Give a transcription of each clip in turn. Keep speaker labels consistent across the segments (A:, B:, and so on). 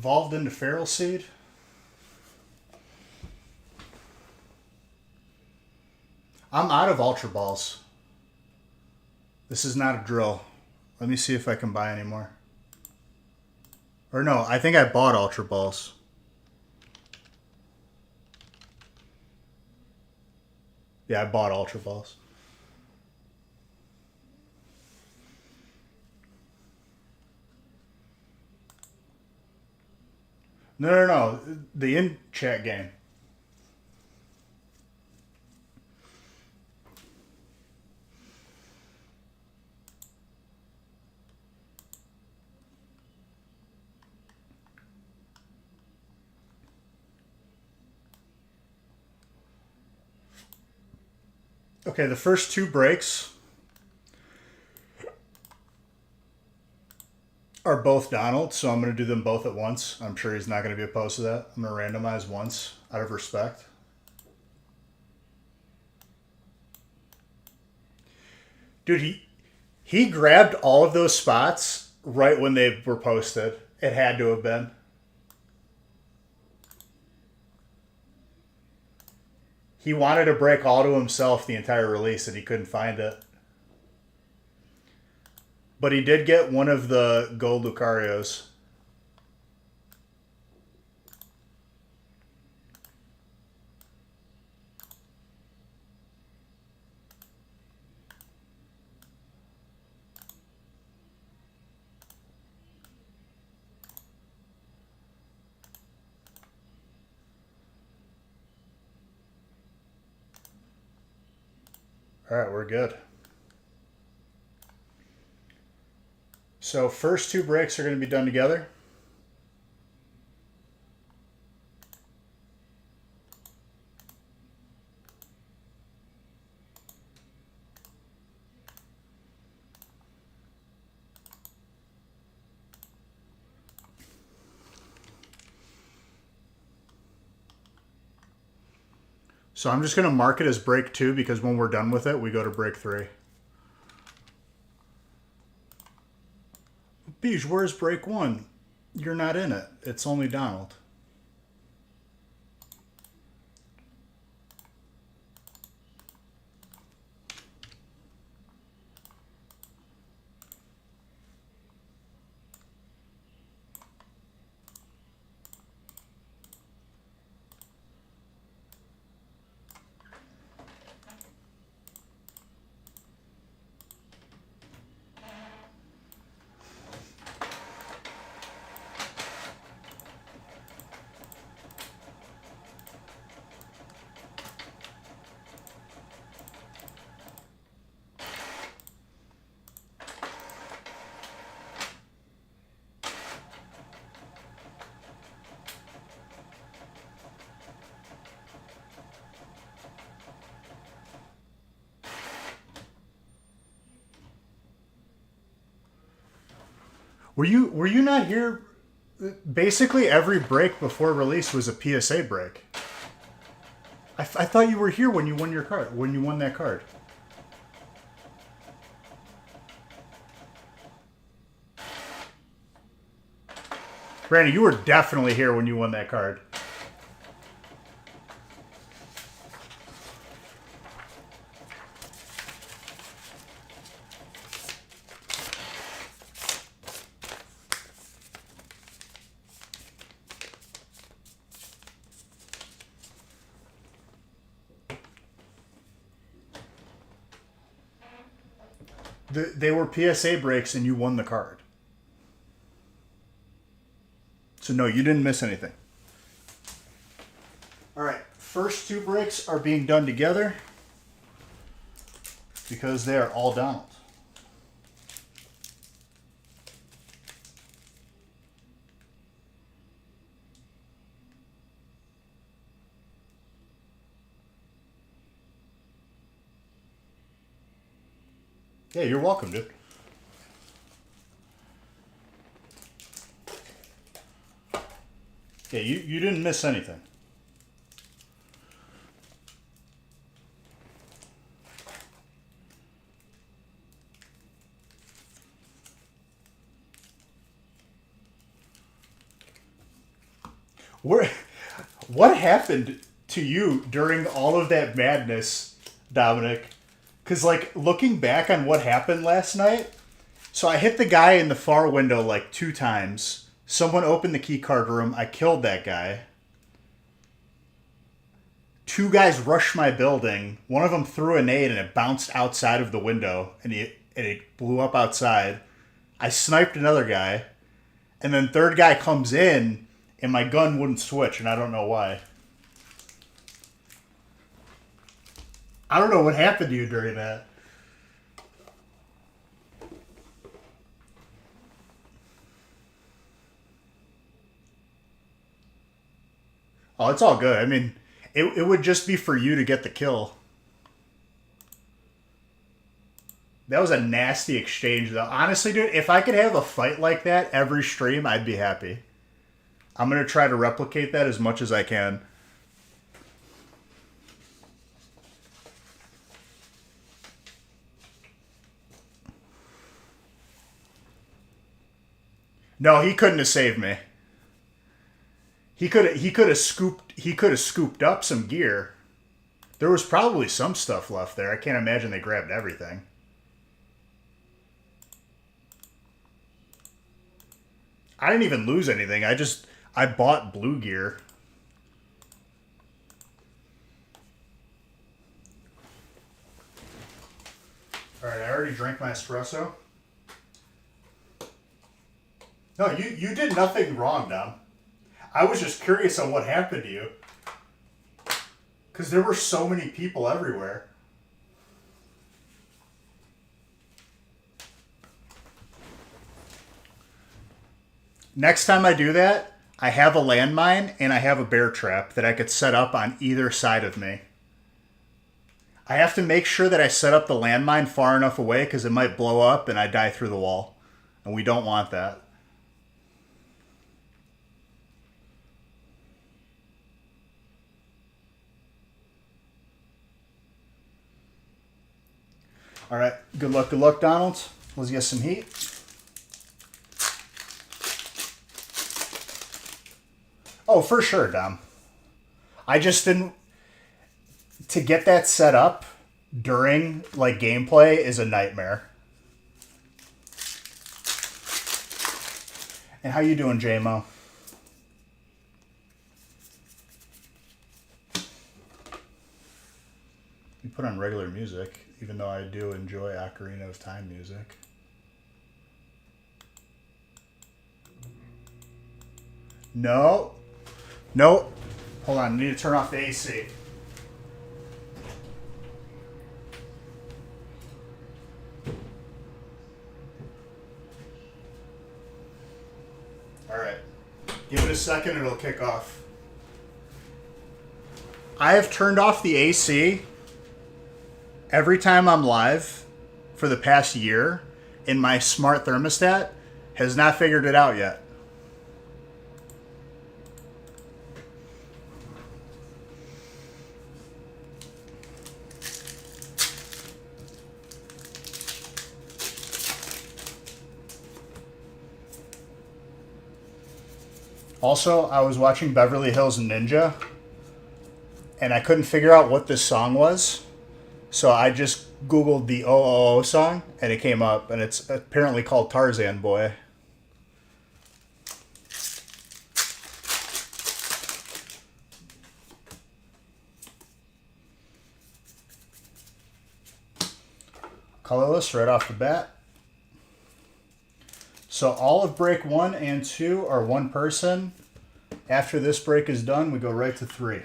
A: Evolved into Feral Seed. I'm out of Ultra Balls. This is not a drill. Let me see if I can buy any more. Or no, I think I bought Ultra Balls. Yeah, I bought Ultra Balls. No. The in-chat game. Okay, the first two breaks are both Donald, so I'm going to do them both at once. I'm sure he's not going to be opposed to that. I'm going to randomize once out of respect. Dude, he grabbed all of those spots right when they were posted. It had to have been. He wanted to break all to himself the entire release and he couldn't find it. But he did get one of the gold Lucarios. All right, we're good. So first two breaks are going to be done together. So I'm just going to mark it as break 2 because when we're done with it, we go to break 3. Beej, where's break 1? You're not in it. It's only Donald. Were you not here? Basically, every break before release was a PSA break. I thought you were here when you won your card. When you won that card. Brandon, you were definitely here when you won that card. They were PSA breaks and you won the card. So no, you didn't miss anything. All right, first two breaks are being done together because they are all Donald. Yeah, you're welcome, dude. Yeah, you didn't miss anything. Where, what happened to you during all of that madness, Dominic? Because, like, looking back on what happened last night, so I hit the guy in the far window like 2 times. Someone opened the key card room. I killed that guy. 2 guys rushed my building. One of them threw a nade and it bounced outside of the window and it blew up outside. I sniped another guy. And then third guy comes in and my gun wouldn't switch and I don't know why. I don't know what happened to you during that. Oh, it's all good. I mean, it would just be for you to get the kill. That was a nasty exchange, though. Honestly, dude, if I could have a fight like that every stream, I'd be happy. I'm going to try to replicate that as much as I can. No, he couldn't have saved me. He could have scooped up some gear. There was probably some stuff left there. I can't imagine they grabbed everything. I didn't even lose anything. I bought blue gear. Alright, I already drank my espresso. No, you did nothing wrong, Dom. I was just curious on what happened to you. Because there were so many people everywhere. Next time I do that, I have a landmine and I have a bear trap that I could set up on either side of me. I have to make sure that I set up the landmine far enough away because it might blow up and I die through the wall. And we don't want that. All right, good luck, Donald. Let's get some heat. Oh, for sure, Dom. I just didn't... To get that set up during, like, gameplay is a nightmare. And how you doing, J-Mo? You put on regular music, even though I do enjoy Ocarina of Time music. No. Nope. Hold on, I need to turn off the AC. Alright. Give it a second and it'll kick off. I have turned off the AC every time I'm live for the past year, and my smart thermostat has not figured it out yet. Also, I was watching Beverly Hills Ninja, and I couldn't figure out what this song was. So I just Googled the OOO song, and it came up, and it's apparently called Tarzan Boy. Colorless right off the bat. So all of break 1 and 2 are one person. After this break is done, we go right to 3.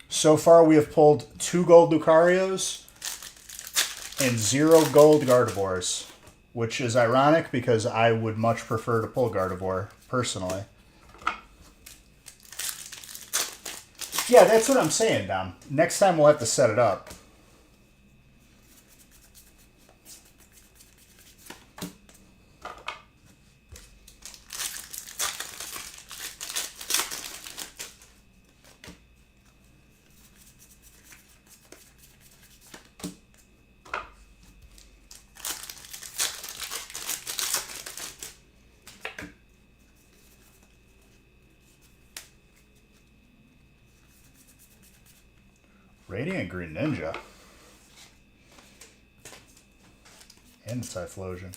A: So far, we have pulled 2 gold Lucarios and 0 gold Gardevoirs, which is ironic because I would much prefer to pull Gardevoir, personally. Yeah, that's what I'm saying, Dom. Next time we'll have to set it up. Radiant Green Ninja. And Typhlosion.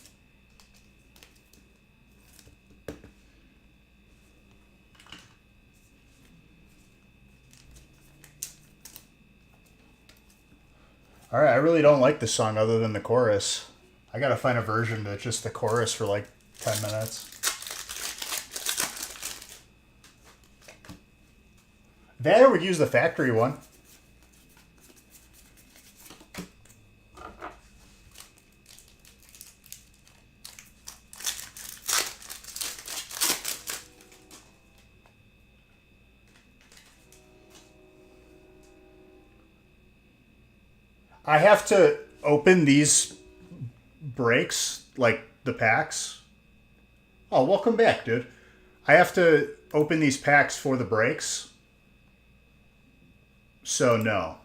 A: Alright, I really don't like this song other than the chorus. I gotta find a version that's just the chorus for like 10 minutes. That or would use the factory one. I have to open these breaks, like the packs. Oh, welcome back, dude. I have to open these packs for the breaks. So, no.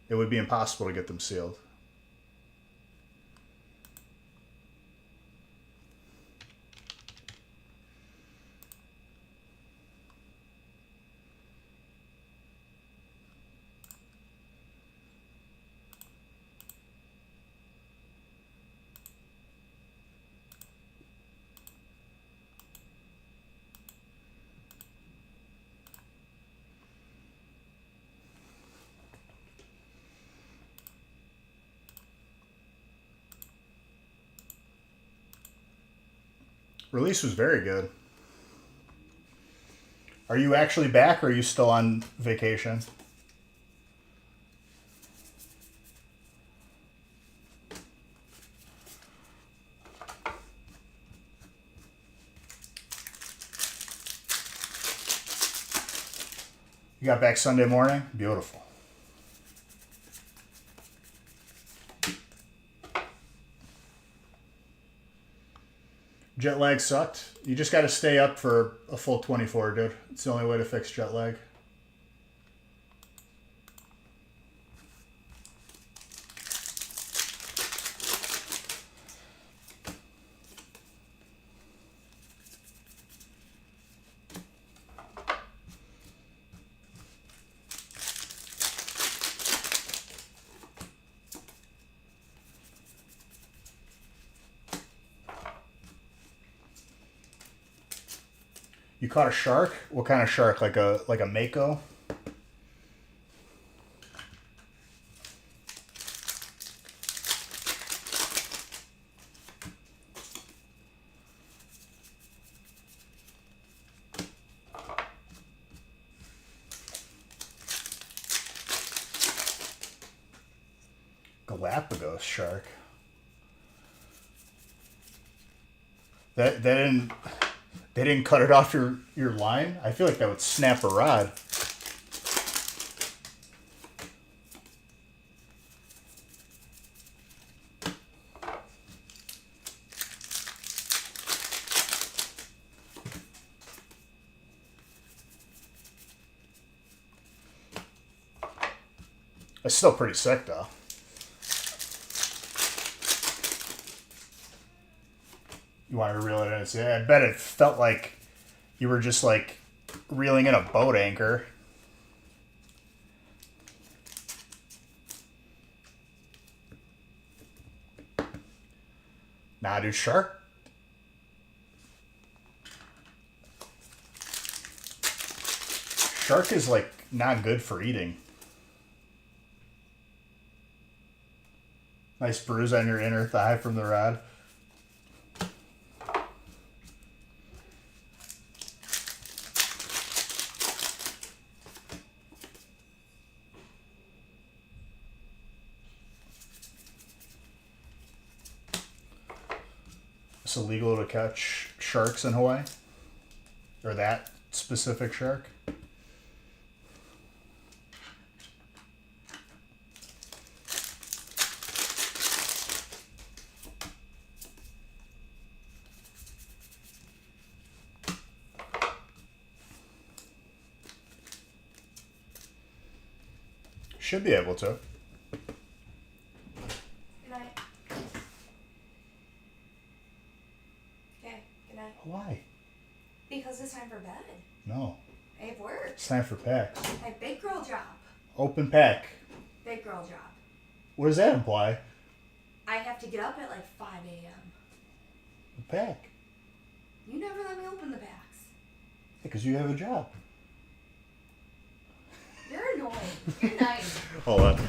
A: It would be impossible to get them sealed. Release was very good. Are you actually back or are you still on vacation? You got back Sunday morning? Beautiful. Jet lag sucked. You just got to stay up for a full 24, dude. It's the only way to fix jet lag. You caught a shark? What kind of shark? Like a mako? Galapagos shark. That didn't. They didn't cut it off your line? I feel like that would snap a rod. It's still pretty sick, though. You want to reel it in? Yeah, I bet it felt like you were just like reeling in a boat anchor. Nah, dude, shark. Shark is like not good for eating. Nice bruise on your inner thigh from the rod. It's illegal to catch sharks in Hawaii? Or that specific shark? Should be able to.
B: Good night. Okay, good night.
A: Why?
B: Because it's time for bed.
A: No.
B: I have work.
A: It's time for packs.
B: I have big girl job.
A: Open pack.
B: Big girl job.
A: What does that imply?
B: I have to get up at like 5 a.m.
A: The pack.
B: You never let me open the packs.
A: Because you have a job.
B: You're annoying. You're nice.
A: Hold on.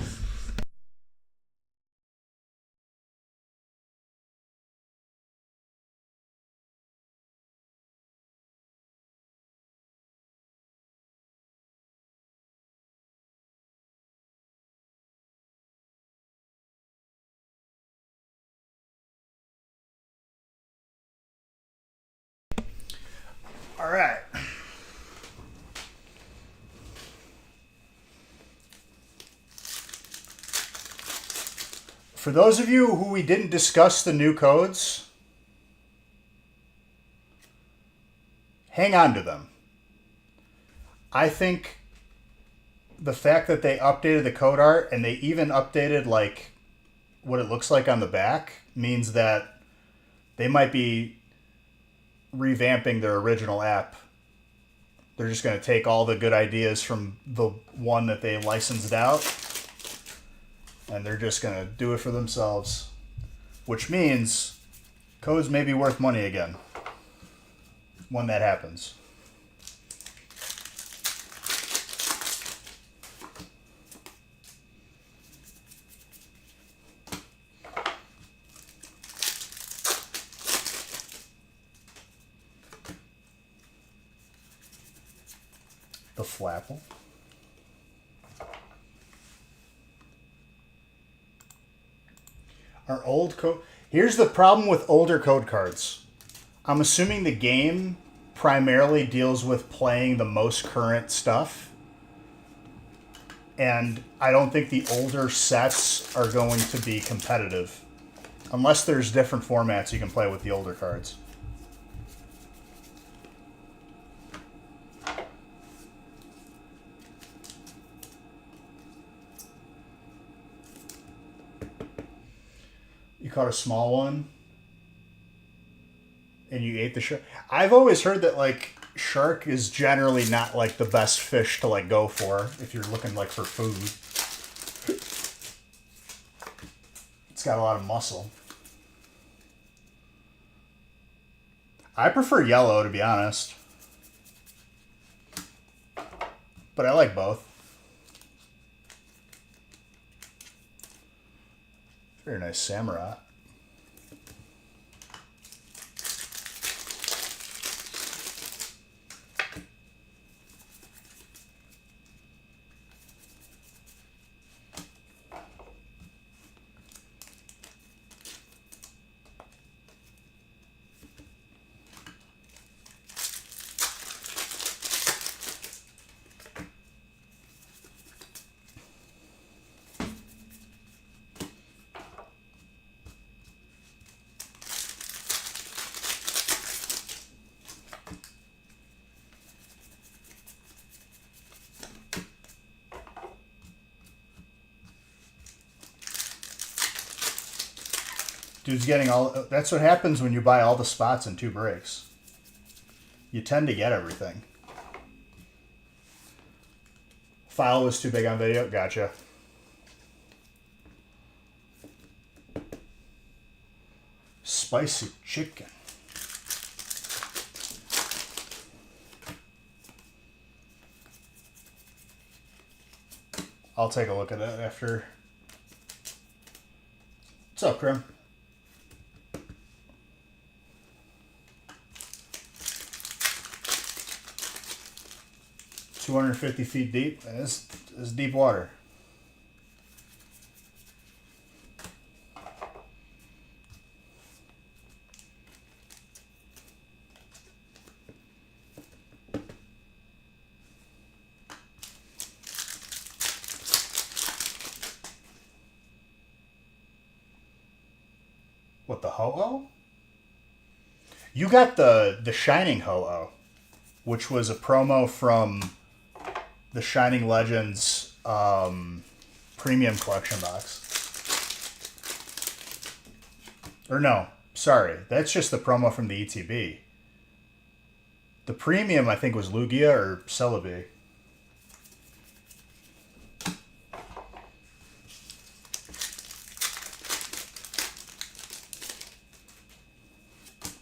A: All right. For those of you who we didn't discuss the new codes, hang on to them. I think the fact that they updated the code art and they even updated like what it looks like on the back means that they might be revamping their original app. They're just going to take all the good ideas from the one that they licensed out and they're just going to do it for themselves, which means codes may be worth money again when that happens. The flapple. Our old code. Here's the problem with older code cards. I'm assuming the game primarily deals with playing the most current stuff. And I don't think the older sets are going to be competitive. Unless there's different formats you can play with the older cards. You caught a small one and you ate the shark. I've always heard that like shark is generally not like the best fish to like go for if you're looking like for food. It's got a lot of muscle. I prefer yellow, to be honest, but I like both. Very nice samurai. Dude's getting all... That's what happens when you buy all the spots in 2 breaks. You tend to get everything. File was too big on video. Gotcha. Spicy chicken. I'll take a look at it after. What's up, Krim? $250 feet deep. This is deep water. What, the Ho-Oh? You got the Shining Ho-Oh, which was a promo from the Shining Legends premium collection box. Or no, sorry, that's just the promo from the ETB. The premium, I think, was Lugia or Celebi.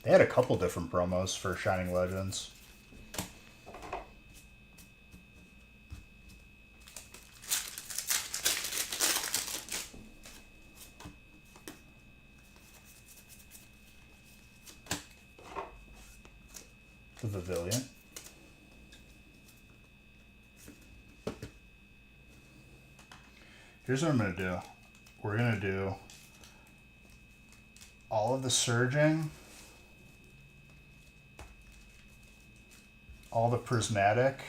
A: They had a couple different promos for Shining Legends. The Pavilion. Here's what I'm going to do. We're going to do all of the surging, all the prismatic,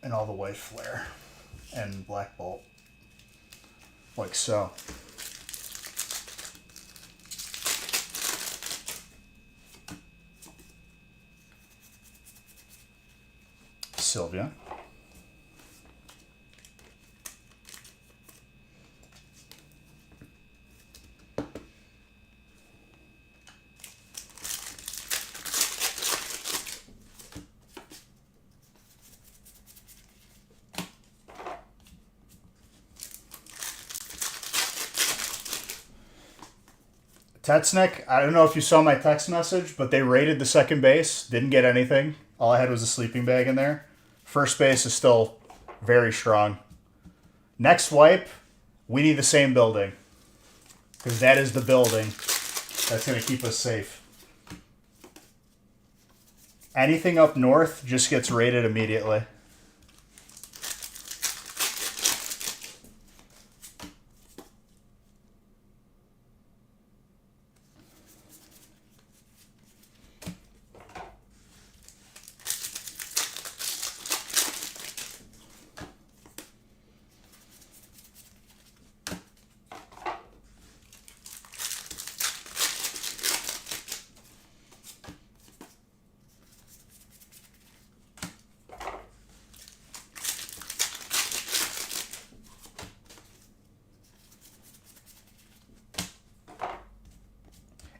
A: and all the white flare and black bolt. Like so. Sylvia. Tetsnick, I don't know if you saw my text message, but they raided the second base. Didn't get anything. All I had was a sleeping bag in there. First base is still very strong. Next wipe, we need the same building. Because that is the building that's going to keep us safe. Anything up north just gets raided immediately.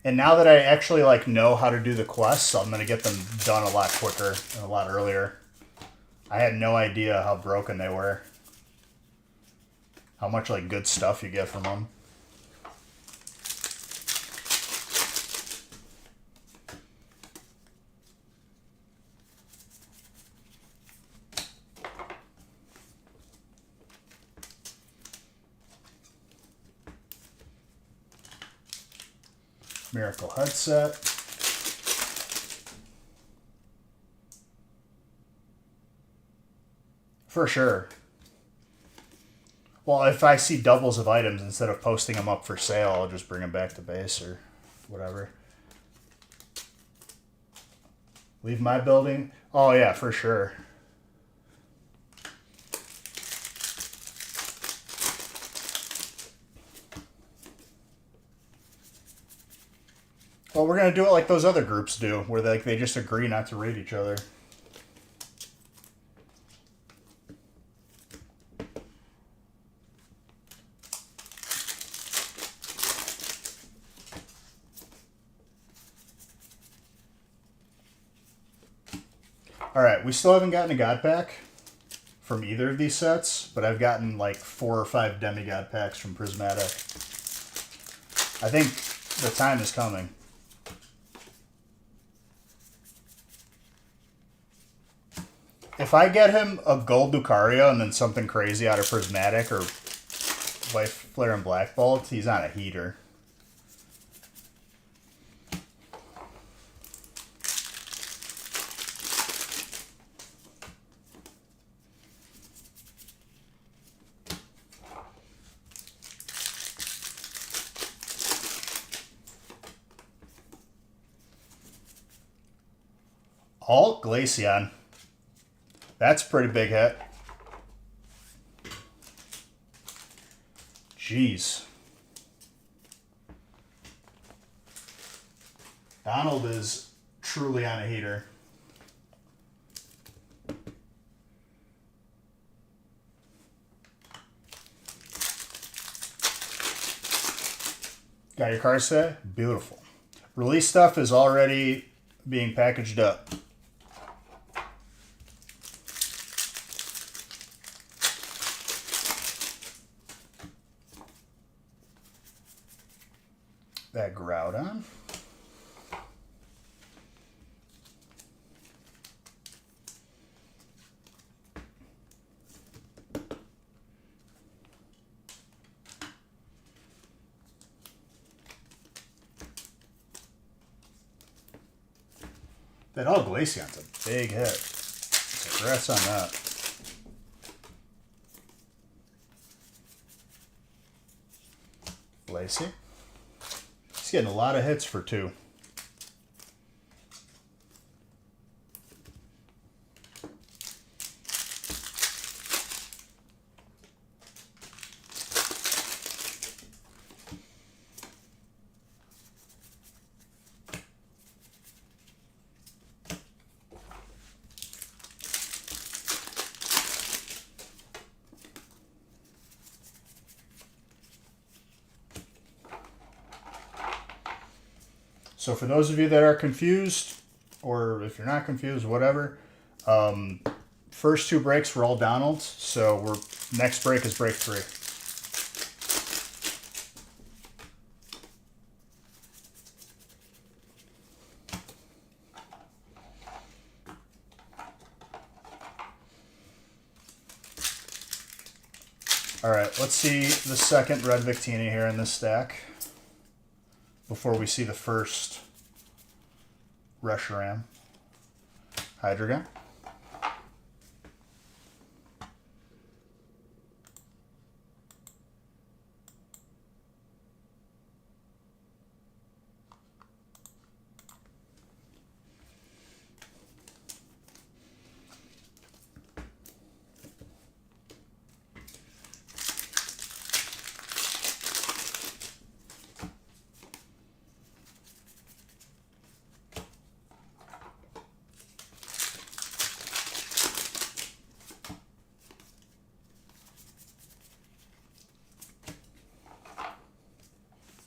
A: And now that I actually know how to do the quests, I'm gonna get them done a lot quicker and a lot earlier. I had no idea how broken they were. How much good stuff you get from them. Miracle headset. For sure. Well, if I see doubles of items, instead of posting them up for sale, I'll just bring them back to base or whatever. Leave my building? Oh, yeah, for sure. Well, we're going to do it like those other groups do, where they just agree not to raid each other. Alright, we still haven't gotten a God Pack from either of these sets, but I've gotten 4 or 5 Demigod packs from Prismatic. I think the time is coming. If I get him a gold Lucario and then something crazy out of Prismatic or White Flare and Black Bolt, he's on a heater. Alt Glaceon. That's a pretty big hit. Jeez. Donald is truly on a heater. Got your card set? Beautiful. Release stuff is already being packaged up. that grout on. That all Glaceon's a big hit. Congrats on that. Lacey. He's getting a lot of hits for 2. So for those of you that are confused, or if you're not confused, whatever, first 2 breaks were all Donalds, so next break is break 3. All right, let's see the second red Victini here in this stack before we see the first Reshiram Hydreigon.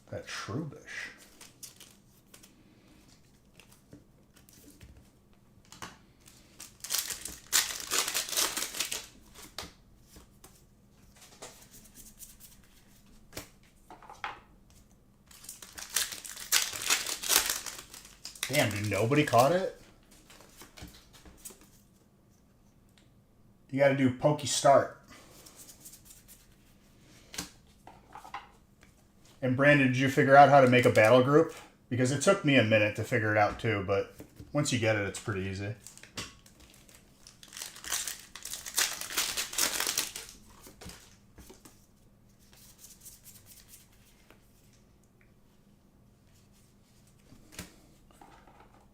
A: That Shroobish. Damn, dude, nobody caught it? You gotta do pokey start. And Brandon, did you figure out how to make a battle group? Because it took me a minute to figure it out too, but once you get it, it's pretty easy.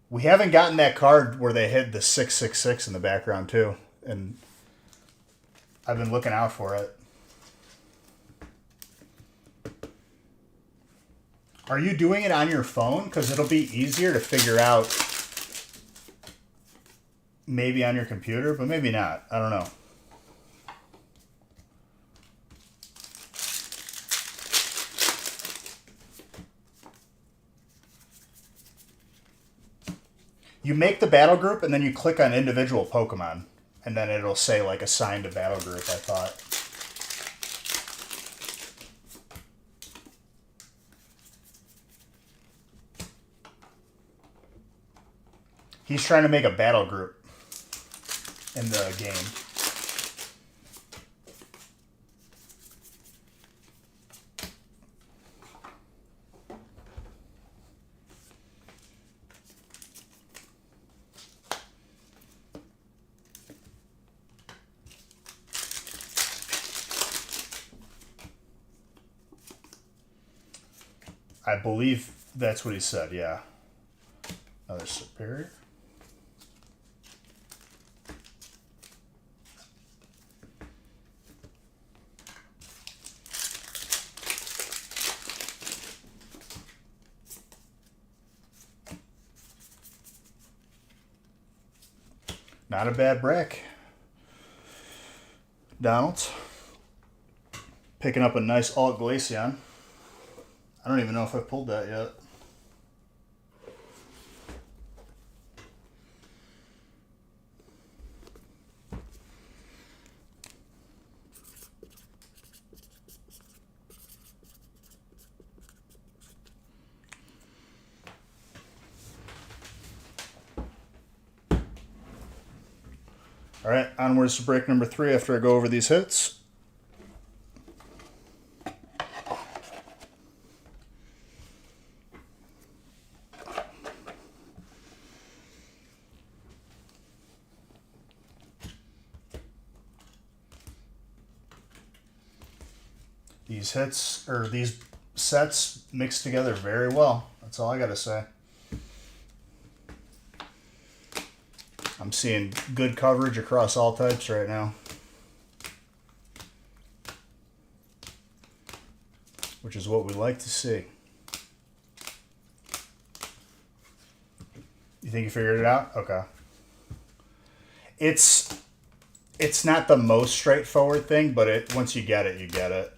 A: We haven't gotten that card where they hit the 666 in the background too, and I've been looking out for it. Are you doing it on your phone? Because it'll be easier to figure out maybe on your computer, but maybe not. I don't know. You make the battle group and then you click on individual Pokemon. And then it'll say like assigned to battle group, I thought. He's trying to make a battle group in the game. I believe that's what he said, yeah. Another superior. Not a bad break. Donald's picking up a nice Alt Glaceon. I don't even know if I pulled that yet. All right, onwards to break number 3 after I go over these hits. These hits, or these sets, mix together very well. That's all I gotta say. I'm seeing good coverage across all types right now, which is what we like to see. You think you figured it out? Okay. It's not the most straightforward thing, but once you get it, you get it.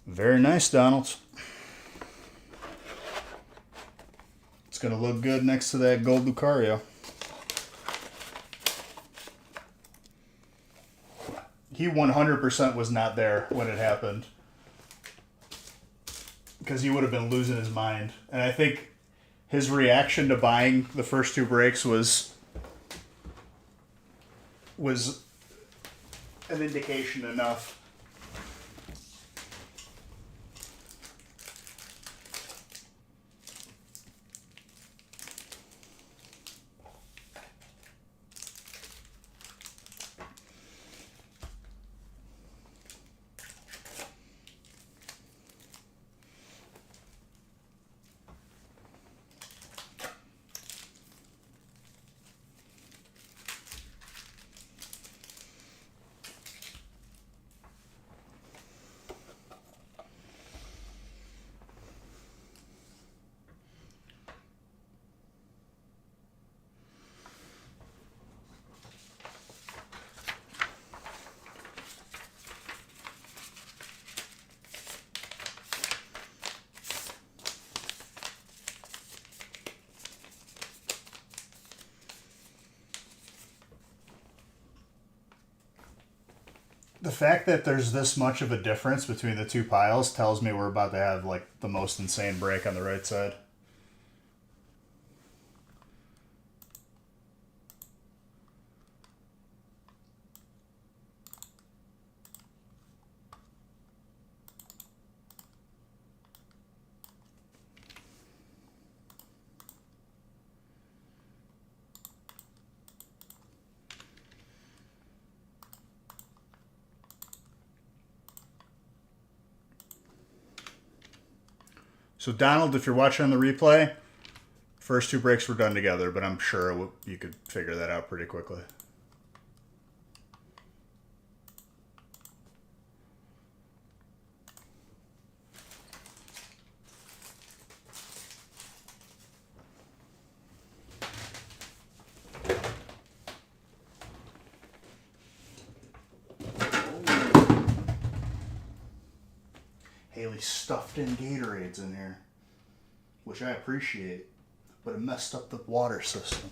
A: Very nice, Donald. It's going to look good next to that gold Lucario. He 100% was not there when it happened, because he would have been losing his mind. And I think his reaction to buying the first 2 breaks was an indication enough. The fact that there's this much of a difference between the 2 piles tells me we're about to have like the most insane break on the right side. So Donald, if you're watching on the replay, first 2 breaks were done together, but I'm sure you could figure that out pretty quickly. Haley stuffed in Gatorades in here, which I appreciate, but it messed up the water system.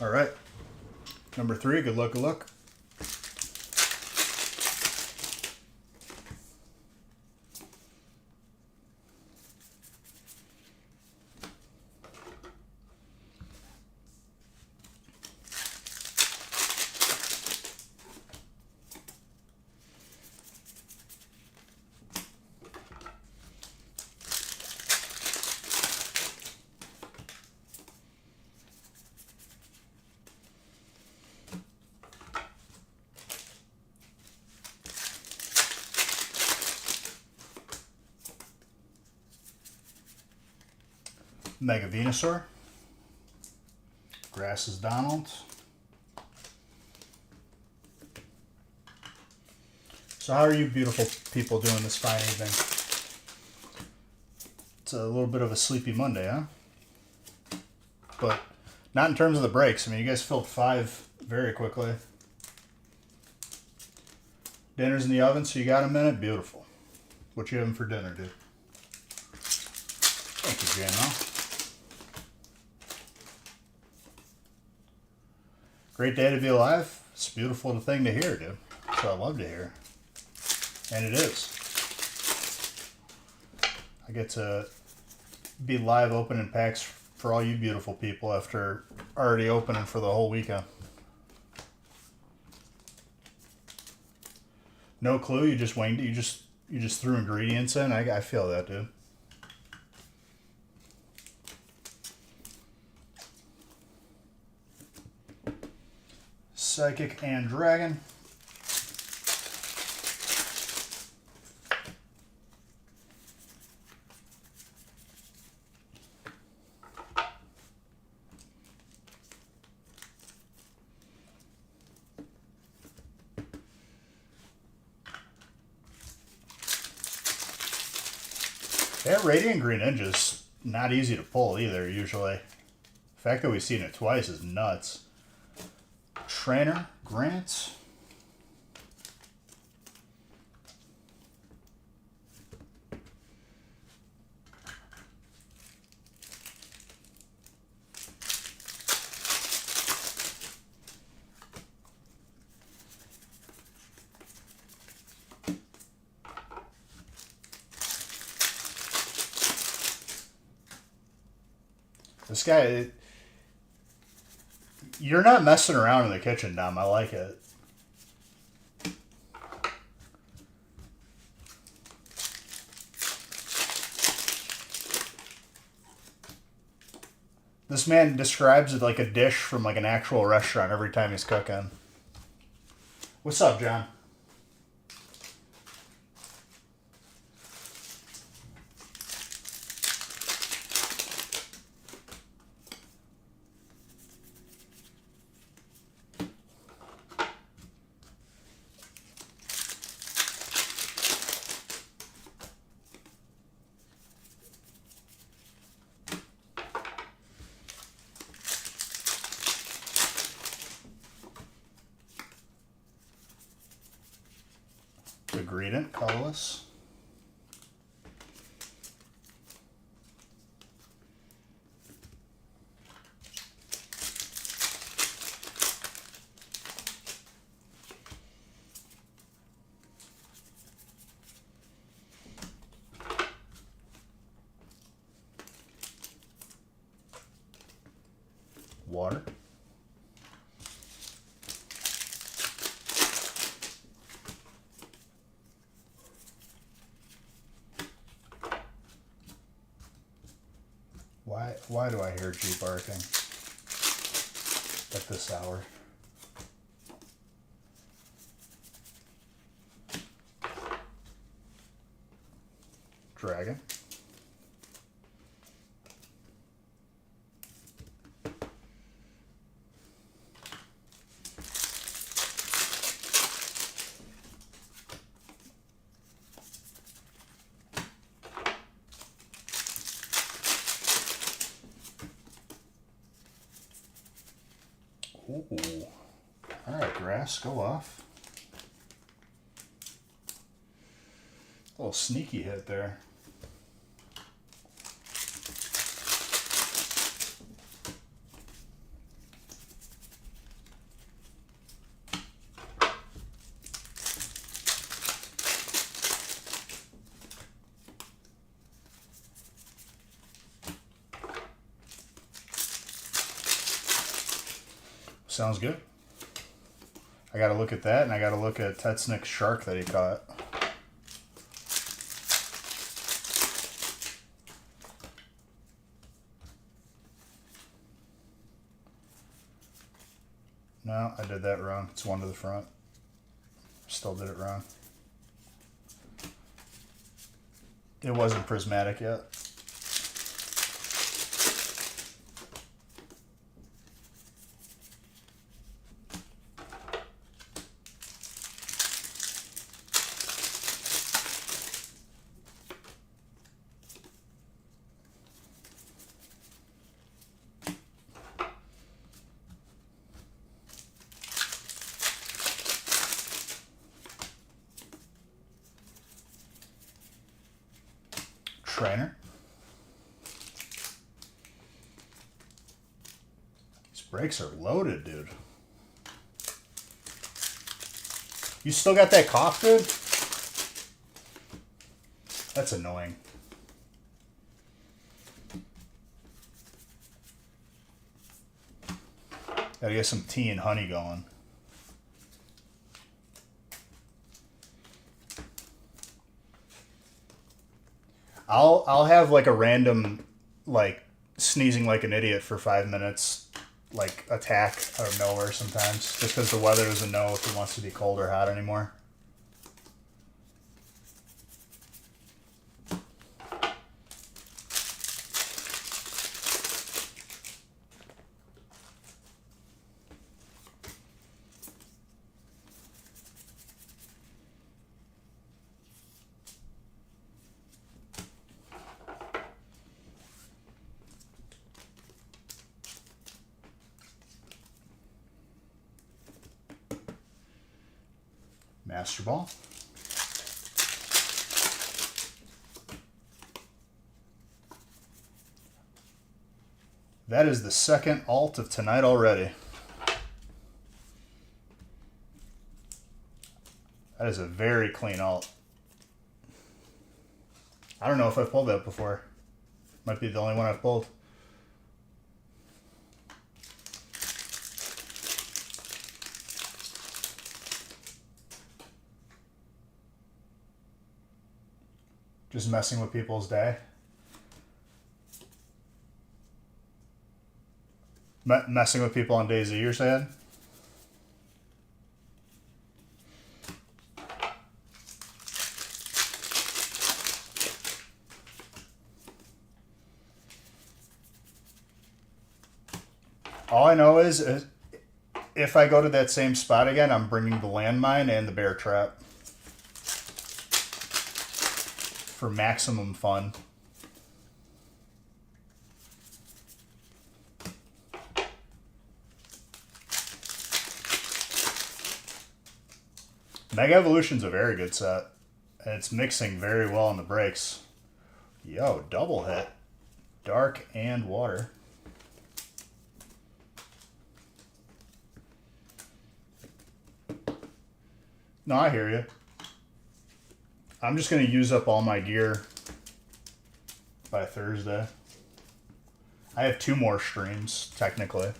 A: All right, number 3, good luck, good luck. Mega Venusaur. Grass is Donald. So how are you beautiful people doing this fine evening? It's a little bit of a sleepy Monday, huh? But not in terms of the breaks. I mean, you guys filled 5 very quickly. Dinner's in the oven, so you got a minute? Beautiful. What you having for dinner, dude? you, JMO. Great day to be alive. It's a beautiful thing to hear, dude. That's what I love to hear. And it is. I get to be live opening packs for all you beautiful people after already opening for the whole weekend. No clue. You just winged it. You just threw ingredients in. I feel that, dude. Psychic and Dragon. Yeah, Radiant Green Ninja's not easy to pull either, usually. The fact that we've seen it twice is nuts. Trainer, Grant. This guy, you're not messing around in the kitchen, Dom. I like it. This man describes it like a dish from like an actual restaurant every time he's cooking. What's up, John? The Gradient, colorless. Water. Why do I hear G barking at this hour? Dragon. Ooh. Alright, grass, go off. A little sneaky hit there. Sounds good. I gotta look at that, and I gotta look at Tetsnick's shark that he caught. No, I did that wrong. It's one to the front. Still did it wrong. It wasn't prismatic yet. Trainer. Brakes are loaded, dude. You still got that cough, dude? That's annoying. Gotta get some tea and honey going. I'll have like a random, like, sneezing like an idiot for 5 minutes, like, attack out of nowhere sometimes, just because the weather doesn't know if it wants to be cold or hot anymore. Master Ball. That is the second alt of tonight already. That is a very clean alt. I don't know if I've pulled that before. Might be the only one I've pulled. Just messing with people's day. Messing with people on days that you're saying? All I know is if I go to that same spot again, I'm bringing the landmine and the bear trap. For maximum fun. Mega Evolution's a very good set. And it's mixing very well on the brakes. Yo, double hit. Dark and water. No, I hear you. I'm just going to use up all my gear by Thursday. I have 2 more streams, technically.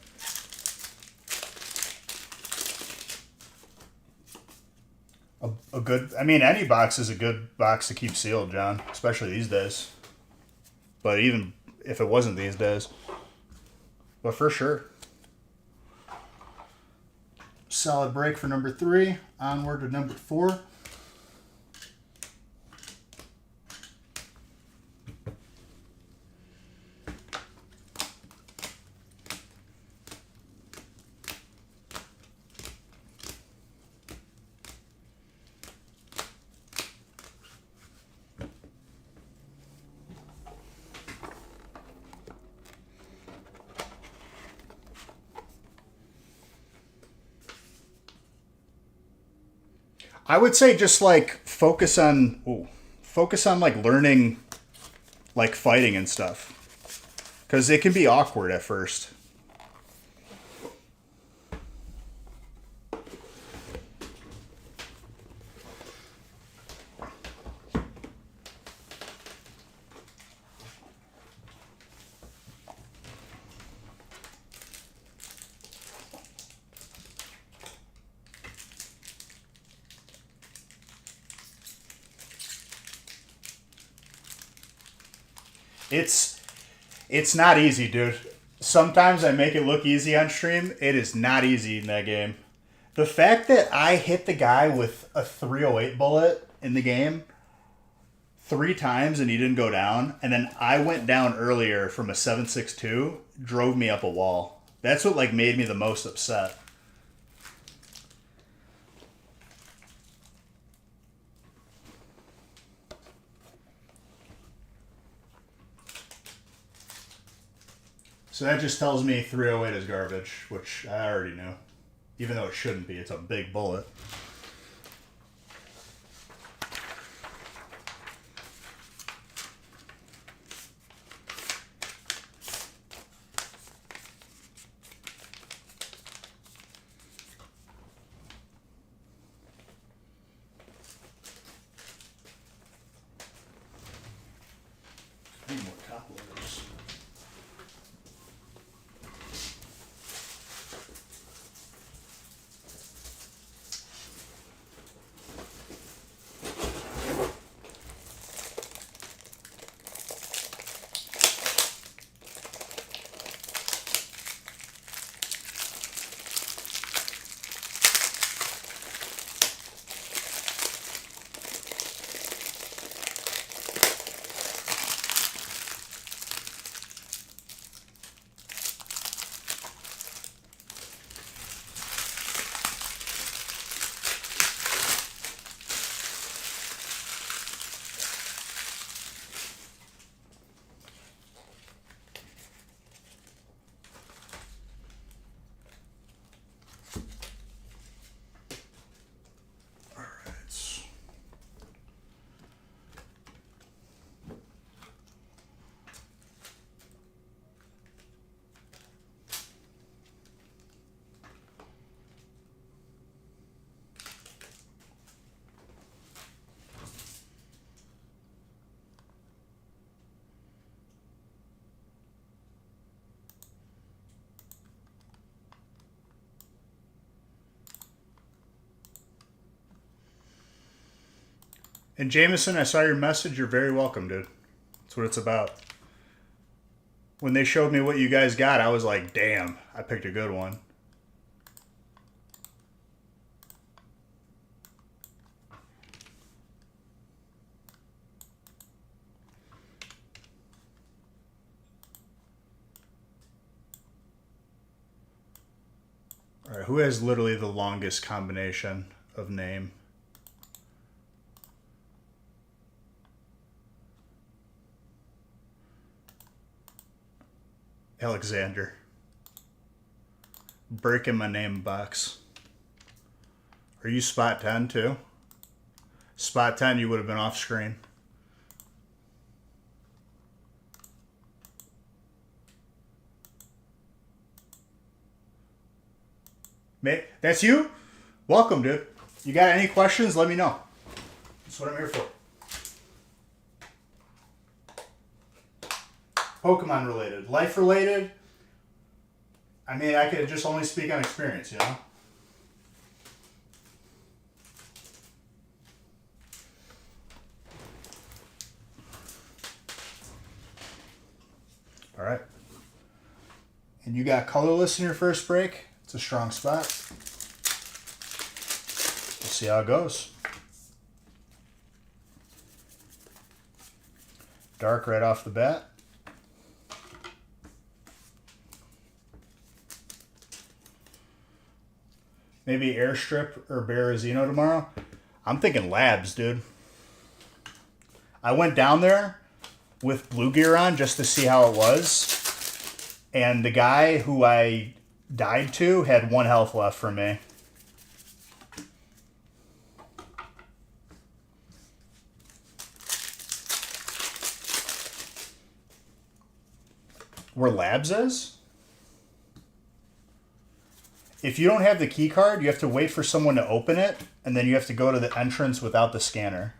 A: A good, I mean, any box is a good box to keep sealed, John, especially these days. But even if it wasn't these days. But for sure. Solid break for number 3. Onward to number 4. I would say just like focus on like learning, like fighting and stuff, because it can be awkward at first. It's not easy, dude. Sometimes I make it look easy on stream. It is not easy in that game. The fact that I hit the guy with a 308 bullet in the game 3 times and he didn't go down, and then I went down earlier from a 7.62 drove me up a wall. That's what like made me the most upset. So that just tells me 308 is garbage, which I already knew. Even though it shouldn't be, it's a big bullet. top loaders. And Jameson, I saw your message. You're very welcome, dude. That's what it's about. When they showed me what you guys got, I was like, damn, I picked a good one. All right, who has literally the longest combination of name? Alexander. Breaking my name box. Are you spot 10 too? Spot 10, you would have been off screen. That's you? Welcome, dude. You got any questions? Let me know. That's what I'm here for. Pokemon related. Life related. I mean, I could just only speak on experience, you know? All right. And you got colorless in your first break. It's a strong spot. We'll see how it goes. Dark right off the bat. Maybe Airstrip or Berezino tomorrow. I'm thinking Labs, dude. I went down there with blue gear on just to see how it was. And the guy who I died to had 1 health left for me. Where Labs is? If you don't have the key card, you have to wait for someone to open it, and then you have to go to the entrance without the scanner.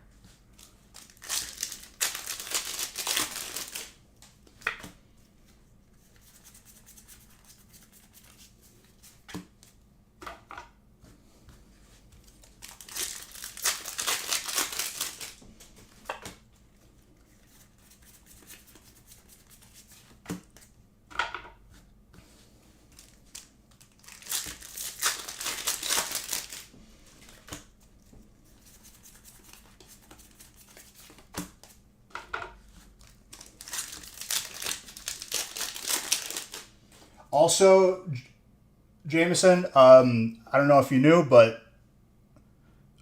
A: Also, Jameson, I don't know if you knew, but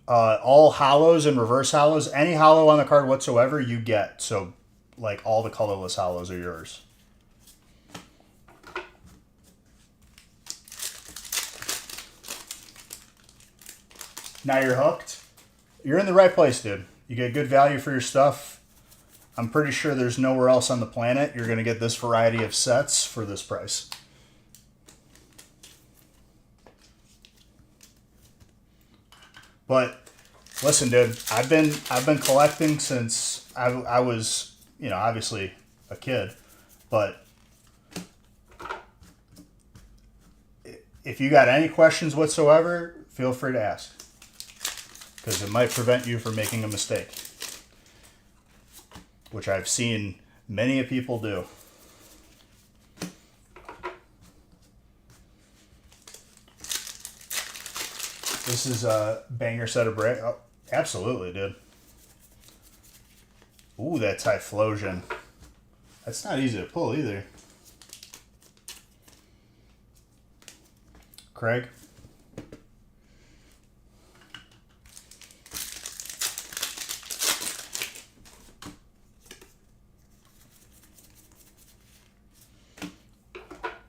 A: all hollows and reverse hollows, any hollow on the card whatsoever, you get. So, like, all the colorless hollows are yours. Now you're hooked. You're in the right place, dude. You get good value for your stuff. I'm pretty sure there's nowhere else on the planet you're going to get this variety of sets for this price. But listen, dude, I've been collecting since I was, you know, obviously a kid. But if you got any questions whatsoever, feel free to ask. Because it might prevent you from making a mistake. Which I've seen many people do. This is a banger set of brakes. Oh, absolutely, dude. Ooh, that Typhlosion. That's not easy to pull either. Craig?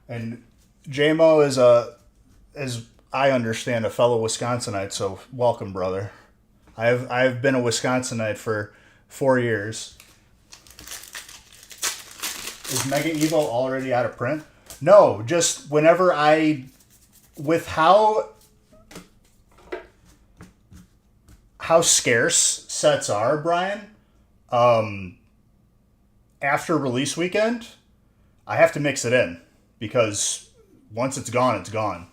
A: And JMO is as I understand, a fellow Wisconsinite, so welcome, brother. I've been a Wisconsinite for 4 years. Is Mega Evo already out of print? No, just whenever with how scarce sets are, Brian, after release weekend, I have to mix it in because once it's gone, it's gone.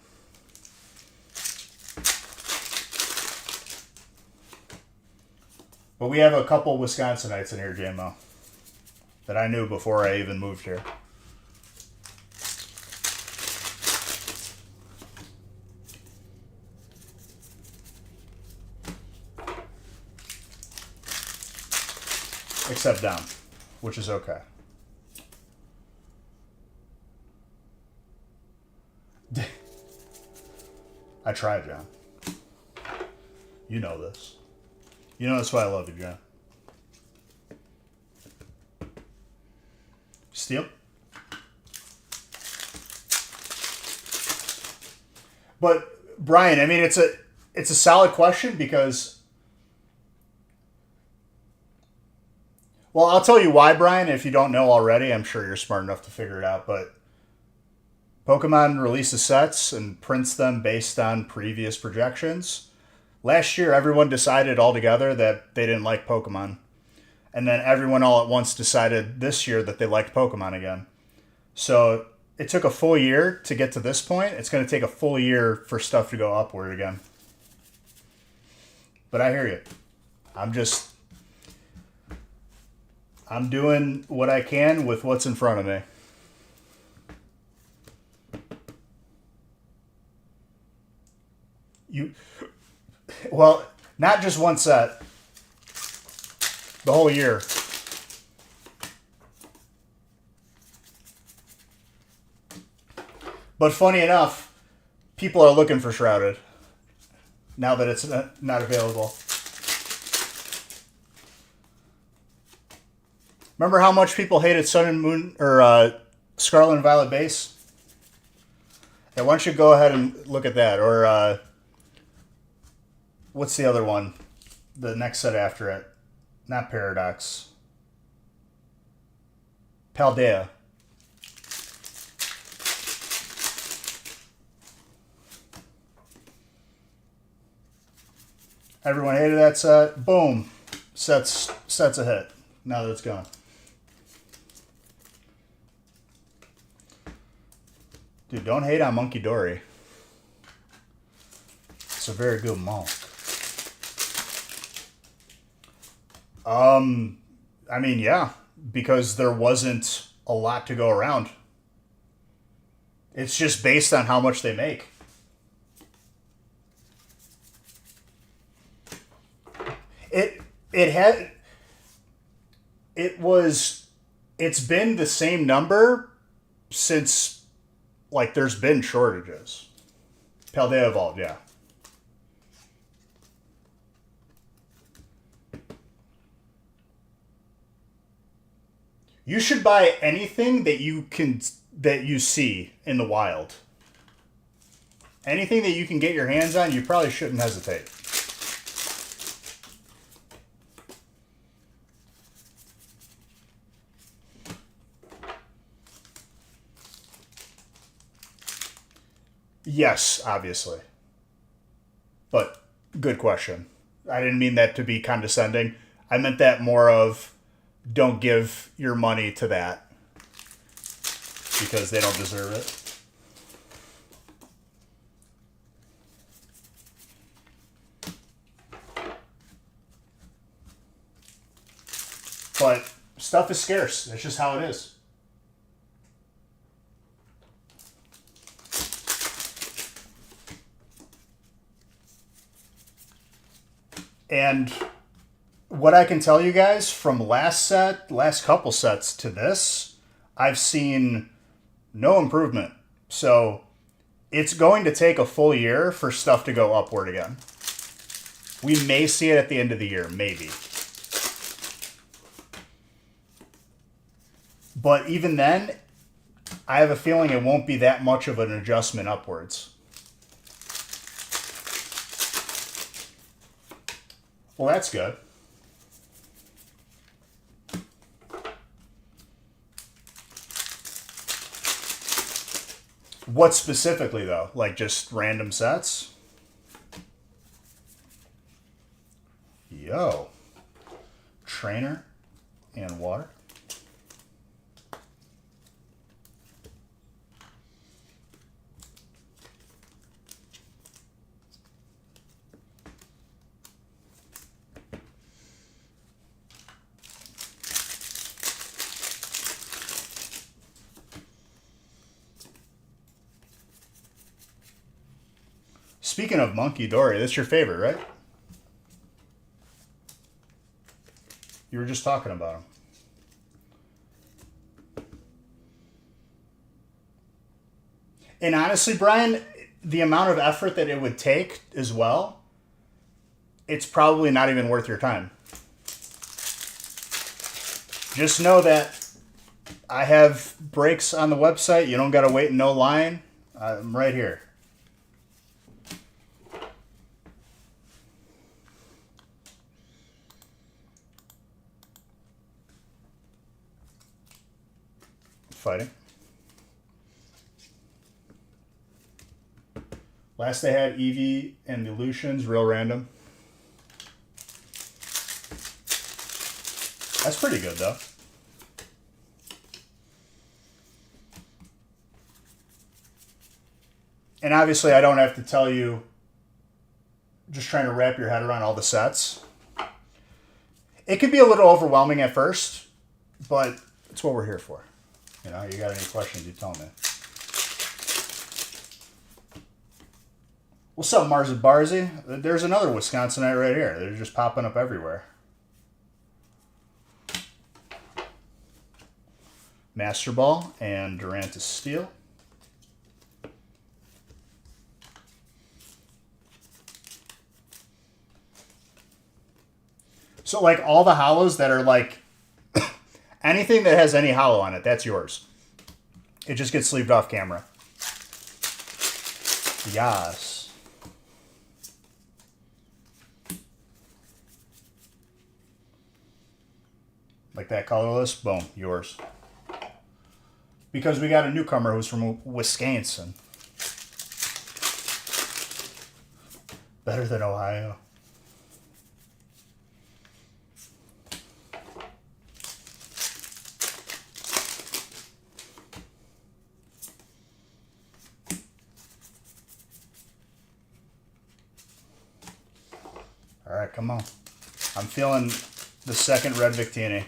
A: But we have a couple Wisconsinites in here, JMO, that I knew before I even moved here. Except down, which is okay. I tried, John. You know this. You know that's why I love you, John. Steel? But Brian, I mean, it's a solid question because, well, I'll tell you why, Brian. If you don't know already, I'm sure you're smart enough to figure it out. But Pokemon releases sets and prints them based on previous projections. Last year, everyone decided all together that they didn't like Pokemon. And then everyone all at once decided this year that they liked Pokemon again. So it took a full year to get to this point. It's going to take a full year for stuff to go upward again. But I hear you. I'm doing what I can with what's in front of me. Well, not just one set. The whole year. But funny enough, people are looking for Shrouded now that it's not available. Remember how much people hated Sun and Moon or Scarlet and Violet base? Yeah, why don't you go ahead and look at that? Or what's the other one? The next set after it. Not Paradox. Paldea. Everyone hated that set. Boom. Set's a hit. Now that it's gone. Dude, don't hate on Monkey Dory. It's a very good malt. I mean, yeah, because there wasn't a lot to go around. It's just based on how much they make. It's been the same number since, like, there's been shortages. Paldea Evolved, yeah. You should buy anything that you see in the wild. Anything that you can get your hands on, you probably shouldn't hesitate. Yes, obviously. But good question. I didn't mean that to be condescending. I meant that more of don't give your money to that because they don't deserve it. But stuff is scarce. That's just how it is. And what I can tell you guys from last couple sets to this, I've seen no improvement. So it's going to take a full year for stuff to go upward again. We may see it at the end of the year, maybe. But even then, I have a feeling it won't be that much of an adjustment upwards. Well, that's good. What specifically, though? Like just random sets? Yo. Trainer and water. Speaking of Monkey Dory, that's your favorite, right? You were just talking about him. And honestly, Brian, the amount of effort that it would take as well, it's probably not even worth your time. Just know that I have breaks on the website. You don't got to wait in no line. I'm right here. Fighting. Last they had Eevee and the Lucians, real random. That's pretty good though. And obviously I don't have to tell you, just trying to wrap your head around all the sets. It can be a little overwhelming at first, but it's what we're here for. You know, you got any questions, you tell me. What's up, Marzi Barzi? There's another Wisconsinite right here. They're just popping up everywhere. Master Ball and Durantis Steel. So like all the hollows that are like anything that has any hollow on it, that's yours. It just gets sleeved off camera. Yes. Like that colorless, boom, yours. Because we got a newcomer who's from Wisconsin. Better than Ohio. All right, come on. I'm feeling the second red Victini.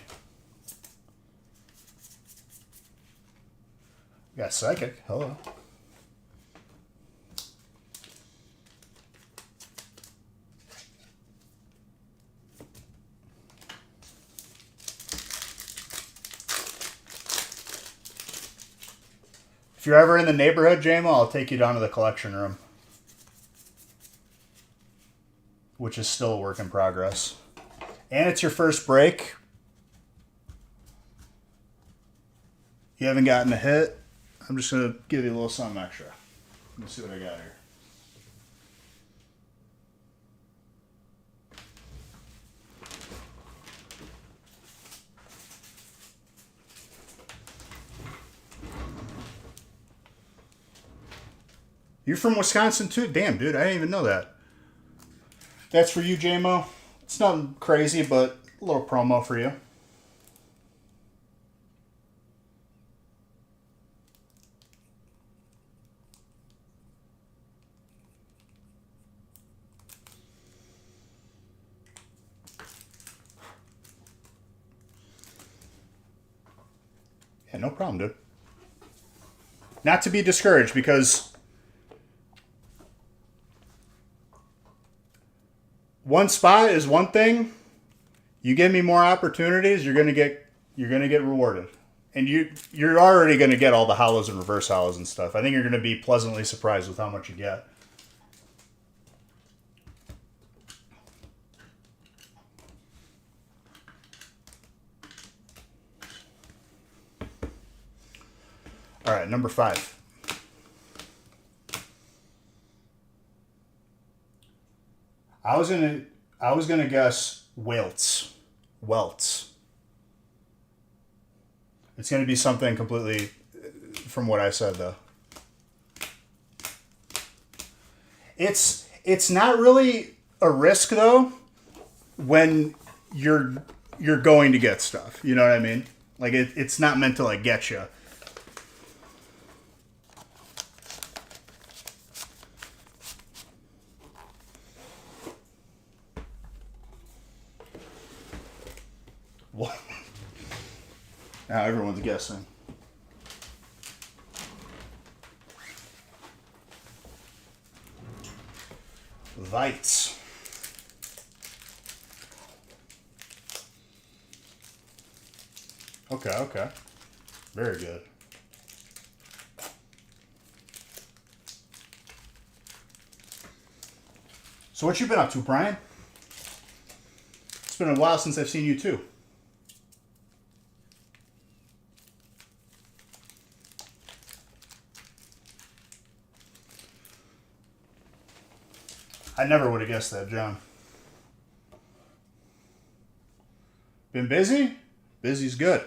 A: We got Psychic. Hello. If you're ever in the neighborhood, JMO, I'll take you down to the collection room, which is still a work in progress. And it's your first break. You haven't gotten a hit. I'm just going to give you a little something extra. Let me see what I got here. You're from Wisconsin too? Damn, dude, I didn't even know that. That's for you, JMO. It's nothing crazy, but a little promo for you. Yeah, no problem, dude. Not to be discouraged, because one spot is one thing. You give me more opportunities, you're gonna get rewarded. And you're already gonna get all the hollows and reverse hollows and stuff. I think you're gonna be pleasantly surprised with how much you get. All right, number 5. I was gonna guess welts. It's gonna be something completely from what I said, though. It's not really a risk, though, when you're going to get stuff. You know what I mean? Like it's not meant to like get you. What? Now everyone's guessing. Vites. Okay. Very good. So what you been up to, Brian? It's been a while since I've seen you too. I never would have guessed that, John. Been busy? Busy's good.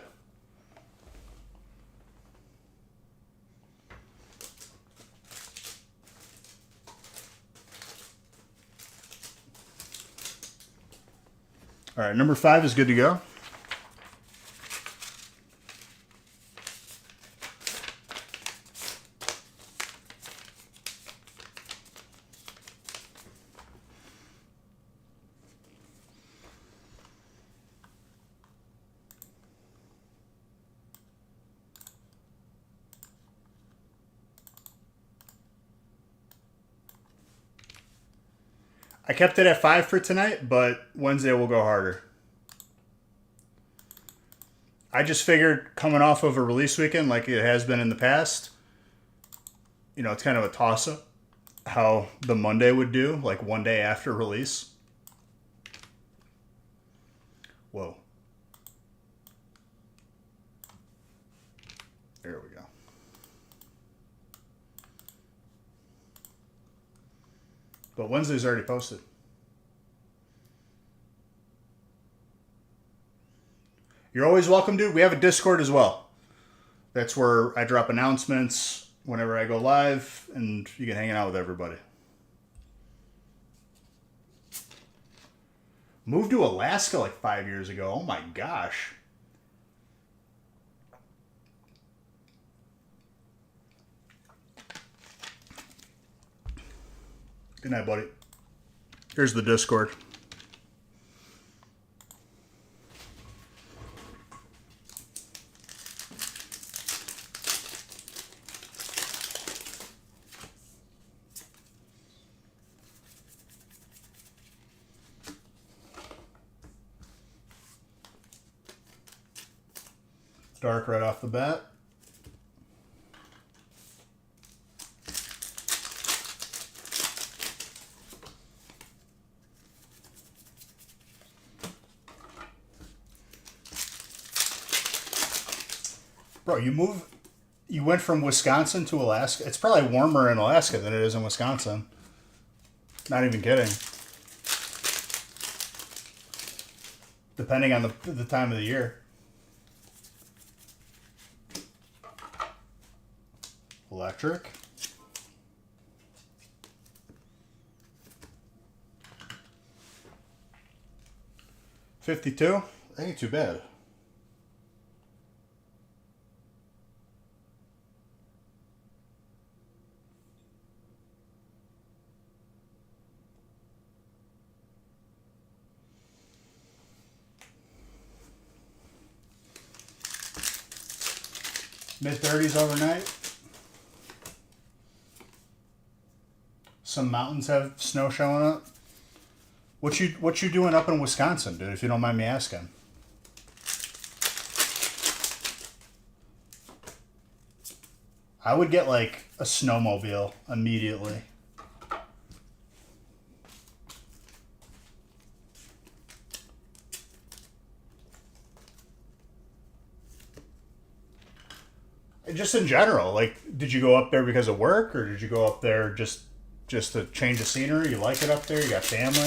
A: All right, number 5 is good to go. I kept it at 5 for tonight, but Wednesday will go harder. I just figured coming off of a release weekend like it has been in the past, it's kind of a toss-up how the Monday would do, like one day after release. Whoa. There we go. But Wednesday's already posted. You're always welcome, dude. We have a Discord as well. That's where I drop announcements whenever I go live, and you can hang out with everybody. Moved to Alaska like 5 years ago. Oh my gosh. Good night, buddy. Here's the Discord. Dark right off the bat. Bro, you went from Wisconsin to Alaska. It's probably warmer in Alaska than it is in Wisconsin. Not even kidding. Depending on the time of the year. Electric. $52. That ain't too bad. Mid-30s overnight. Some mountains have snow showing up. What you doing up in Wisconsin, dude, if you don't mind me asking? I would get like a snowmobile immediately. Just in general, like, did you go up there because of work, or did you go up there just to change the scenery? You like it up there? You got family?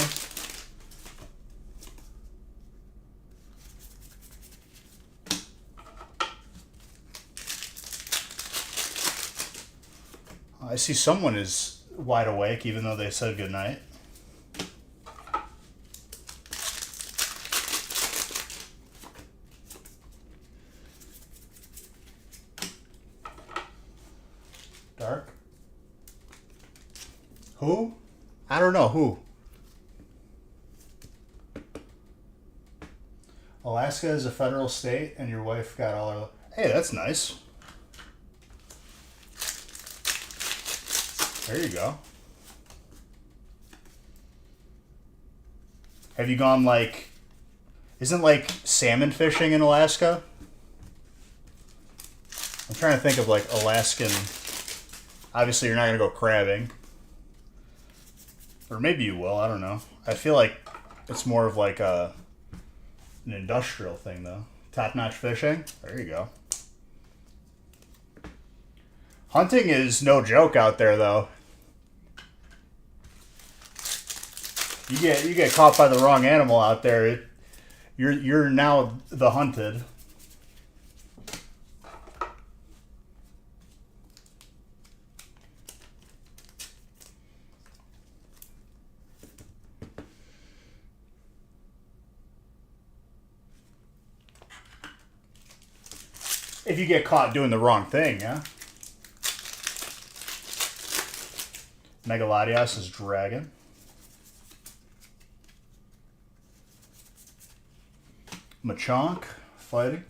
A: I see someone is wide awake, even though they said goodnight. Dark? Who? I don't know. Who? Alaska is a federal state, and your wife got all her... Hey, that's nice. There you go. Have you gone, like... Isn't, like, salmon fishing in Alaska? I'm trying to think of, like, Alaskan... Obviously, you're not going to go crabbing. Or maybe you will, I don't know. I feel like it's more of, like, an industrial thing, though. Top-notch fishing? There you go. Hunting is no joke out there, though. You get caught by the wrong animal out there, you're now the hunted. If you get caught doing the wrong thing, yeah? Megalodios is dragon. Machank fighting.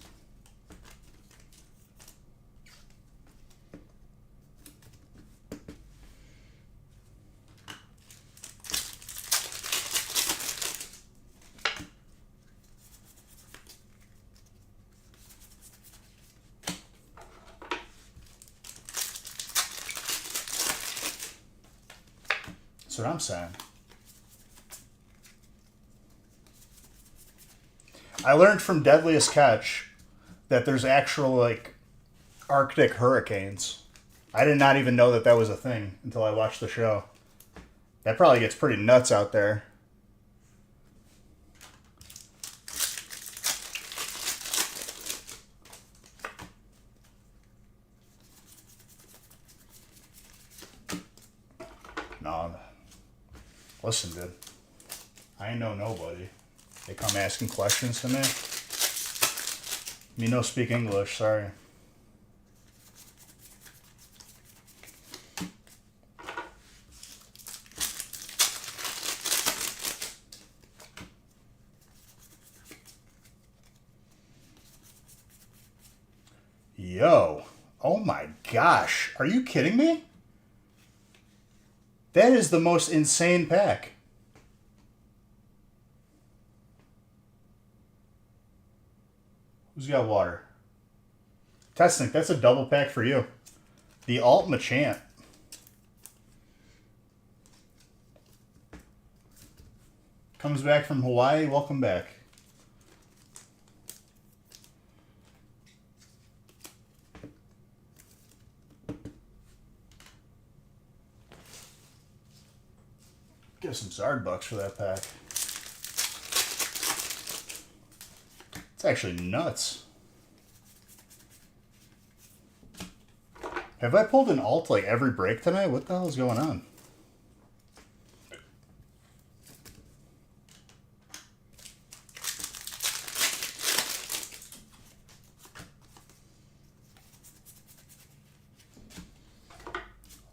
A: That's what I'm saying. I learned from Deadliest Catch that there's actual, like, Arctic hurricanes. I did not even know that that was a thing until I watched the show. That probably gets pretty nuts out there. No. Listen, dude. I ain't know nobody. They come asking questions to me. Me no speak English, sorry. Yo. Oh my gosh. Are you kidding me? That is the most insane pack. Who's got water? Testing, that's a double pack for you. The Alt Machamp. Comes back from Hawaii. Welcome back. Give some Zard bucks for that pack. It's actually nuts. Have I pulled an alt like every break tonight? What the hell is going on?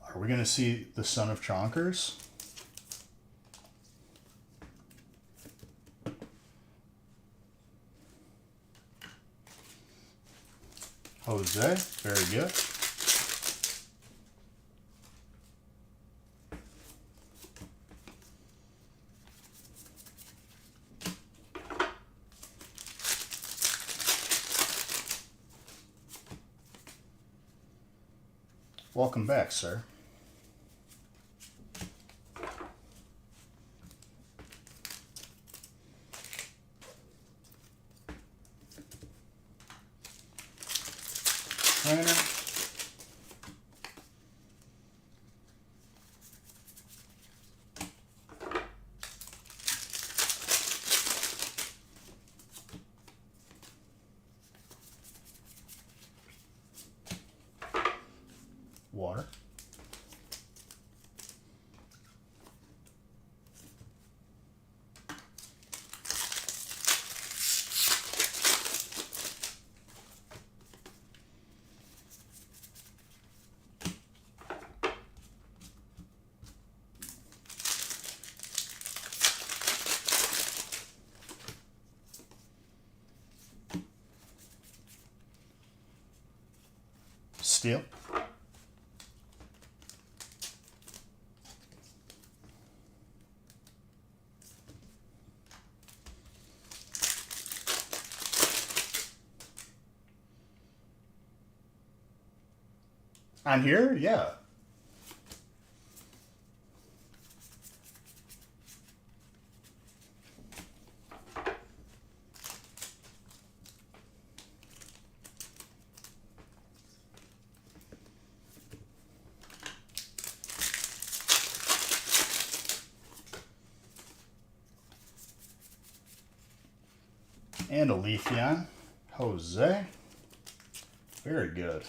A: Are we going to see the Son of Chonkers? Jose. Very good. Welcome back, sir. Trainer. Water. Steel. On here? Yeah. And a Leafeon. Jose. Very good.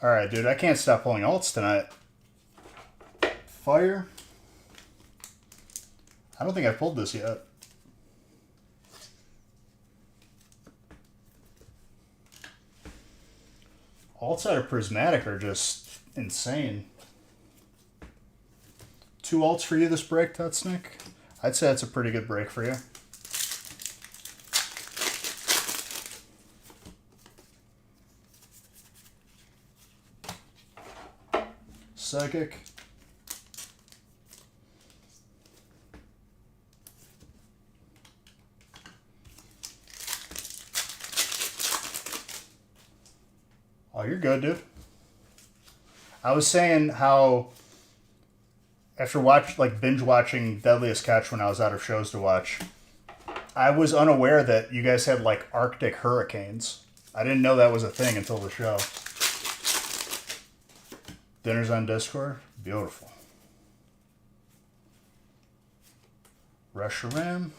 A: Alright, dude, I can't stop pulling alts tonight. Fire. I don't think I've pulled this yet. Alts out of Prismatic are just insane. 2 alts for you this break, Tutsnick? I'd say that's a pretty good break for you. Psychic. Oh, you're good, dude. I was saying how after binge watching Deadliest Catch when I was out of shows to watch, I was unaware that you guys had like Arctic hurricanes. I didn't know that was a thing until the show. Dinner's on Discord. Beautiful. Reshiram.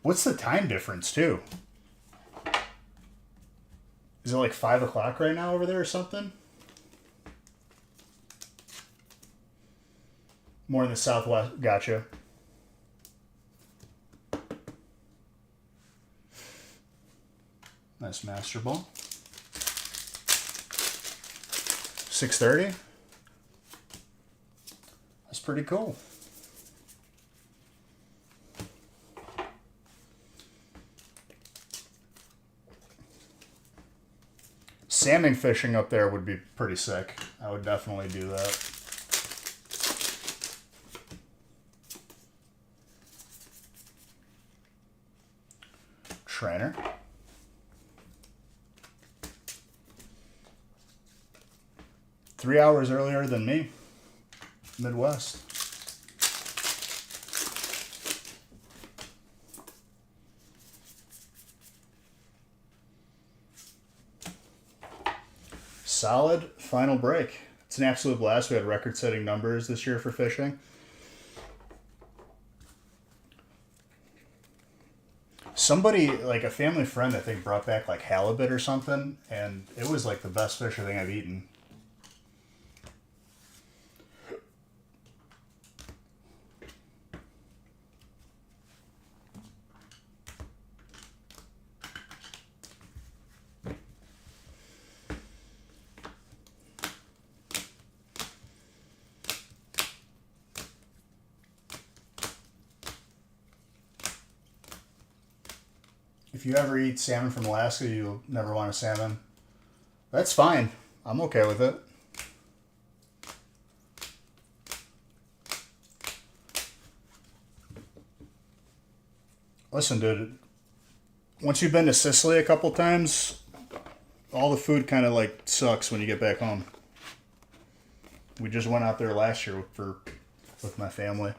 A: What's the time difference, too? Is it like 5 o'clock right now over there or something? More in the southwest. Gotcha. Nice Master Ball. 6:30. That's pretty cool. Salmon fishing up there would be pretty sick. I would definitely do that. Trainer. Three hours earlier than me. Midwest. Solid final break. It's an absolute blast. We had record-setting numbers this year for fishing. Somebody, like a family friend, I think, brought back like halibut or something, and it was like the best fish I think I've eaten. If you ever eat salmon from Alaska, you'll never want a salmon. That's fine. I'm okay with it. Listen, dude, once you've been to Sicily a couple times, all the food kind of like sucks when you get back home. We just went out there last year with my family.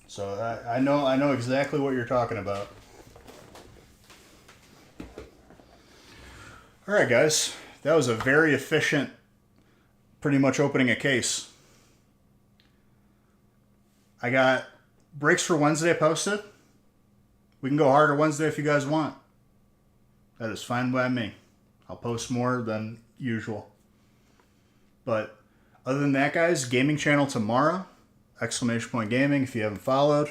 A: So I know exactly what you're talking about. All right, guys, that was a very efficient, pretty much opening a case. I got breaks for Wednesday posted. We can go harder Wednesday if you guys want. That is fine by me. I'll post more than usual. But other than that, guys, gaming channel tomorrow. Exclamation point gaming if you haven't followed.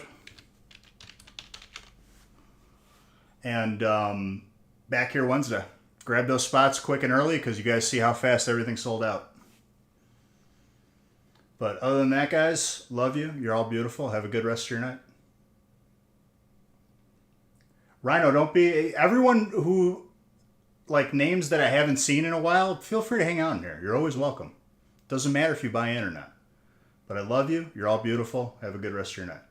A: And back here Wednesday. Grab those spots quick and early because you guys see how fast everything sold out. But other than that, guys, love you. You're all beautiful. Have a good rest of your night. Rhino, don't be... Everyone who, like, names that I haven't seen in a while, feel free to hang out in here. You're always welcome. Doesn't matter if you buy in or not. But I love you. You're all beautiful. Have a good rest of your night.